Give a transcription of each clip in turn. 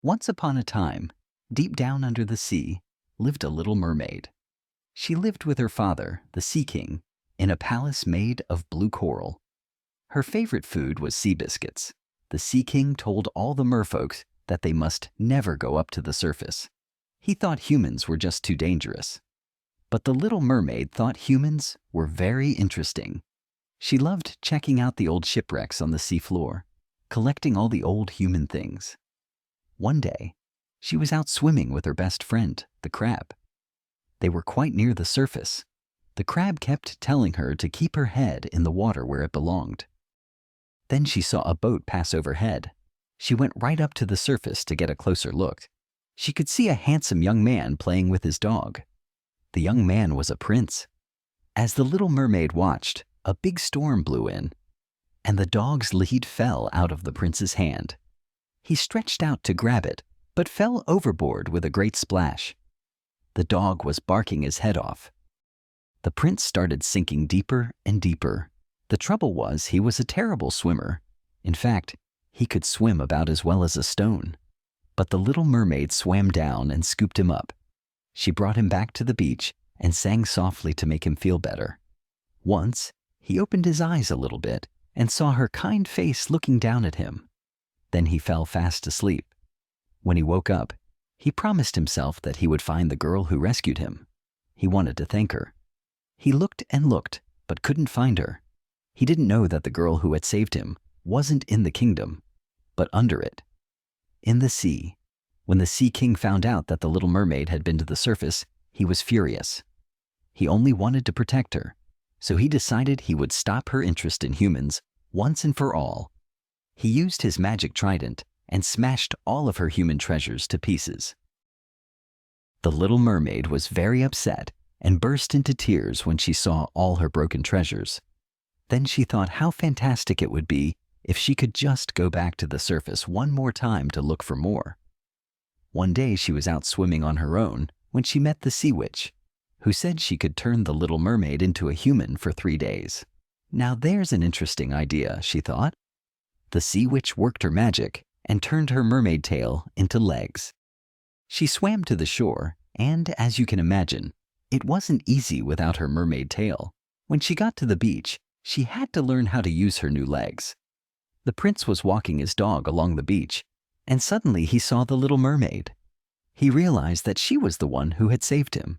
Once upon a time, deep down under the sea, lived a little mermaid. She lived with her father, the Sea King, in a palace made of blue coral. Her favorite food was sea biscuits. The Sea King told all the merfolks that they must never go up to the surface. He thought humans were just too dangerous. But the little mermaid thought humans were very interesting. She loved checking out the old shipwrecks on the seafloor, collecting all the old human things. One day, she was out swimming with her best friend, the crab. They were quite near the surface. The crab kept telling her to keep her head in the water where it belonged. Then she saw a boat pass overhead. She went right up to the surface to get a closer look. She could see a handsome young man playing with his dog. The young man was a prince. As the little mermaid watched, a big storm blew in, and the dog's lead fell out of the prince's hand. He stretched out to grab it, but fell overboard with a great splash. The dog was barking his head off. The prince started sinking deeper and deeper. The trouble was he was a terrible swimmer. In fact, he could swim about as well as a stone. But the little mermaid swam down and scooped him up. She brought him back to the beach and sang softly to make him feel better. Once, he opened his eyes a little bit and saw her kind face looking down at him. Then he fell fast asleep. When he woke up, he promised himself that he would find the girl who rescued him. He wanted to thank her. He looked and looked, but couldn't find her. He didn't know that the girl who had saved him wasn't in the kingdom, but under it, in the sea. When the Sea King found out that the little mermaid had been to the surface, he was furious. He only wanted to protect her, so he decided he would stop her interest in humans once and for all. He used his magic trident and smashed all of her human treasures to pieces. The little mermaid was very upset and burst into tears when she saw all her broken treasures. Then she thought how fantastic it would be if she could just go back to the surface one more time to look for more. One day she was out swimming on her own when she met the sea witch, who said she could turn the little mermaid into a human for 3 days. Now there's an interesting idea, she thought. The sea witch worked her magic and turned her mermaid tail into legs. She swam to the shore, and as you can imagine, it wasn't easy without her mermaid tail. When she got to the beach, she had to learn how to use her new legs. The prince was walking his dog along the beach, and suddenly he saw the little mermaid. He realized that she was the one who had saved him.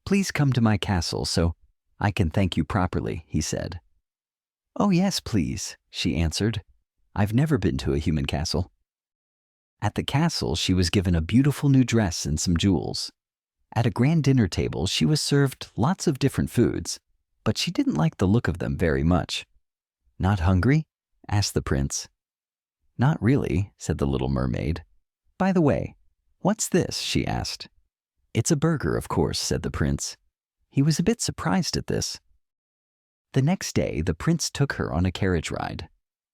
"Please come to my castle so I can thank you properly," he said. "Oh yes, please," she answered. "I've never been to a human castle." At the castle, she was given a beautiful new dress and some jewels. At a grand dinner table, she was served lots of different foods, but she didn't like the look of them very much. "Not hungry?" asked the prince. "Not really," said the little mermaid. "By the way, what's this?" she asked. "It's a burger, of course," said the prince. He was a bit surprised at this. The next day, the prince took her on a carriage ride.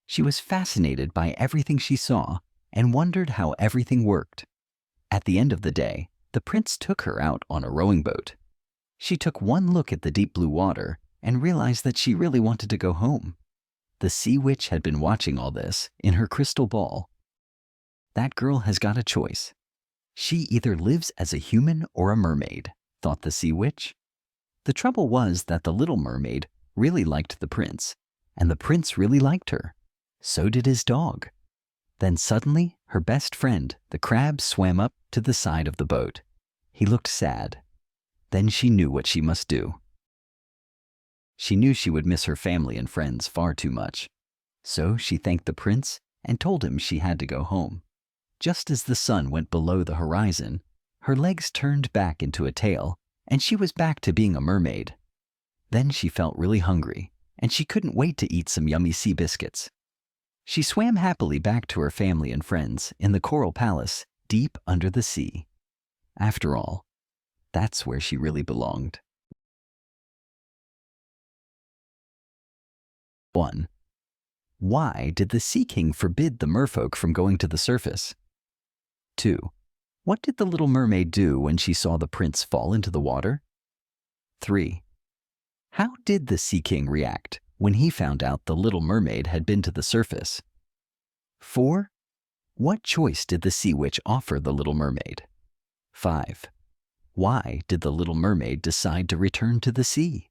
She was fascinated by everything she saw and wondered how everything worked. At the end of the day, the prince took her out on a rowing boat. She took one look at the deep blue water and realized that she really wanted to go home. The sea witch had been watching all this in her crystal ball. "That girl has got a choice. She either lives as a human or a mermaid," thought the sea witch. The trouble was that the little mermaid really liked the prince, and the prince really liked her. So did his dog. Then suddenly, her best friend, the crab, swam up to the side of the boat. He looked sad. Then she knew what she must do. She knew she would miss her family and friends far too much. So she thanked the prince and told him she had to go home. Just as the sun went below the horizon, her legs turned back into a tail, and she was back to being a mermaid. Then she felt really hungry, and she couldn't wait to eat some yummy sea biscuits. She swam happily back to her family and friends in the coral palace deep under the sea. After all, that's where she really belonged. 1. Why did the Sea King forbid the merfolk from going to the surface? 2. What did the little mermaid do when she saw the prince fall into the water? 3. How did the Sea King react when he found out the little mermaid had been to the surface? 4. What choice did the sea witch offer the little mermaid? 5. Why did the little mermaid decide to return to the sea?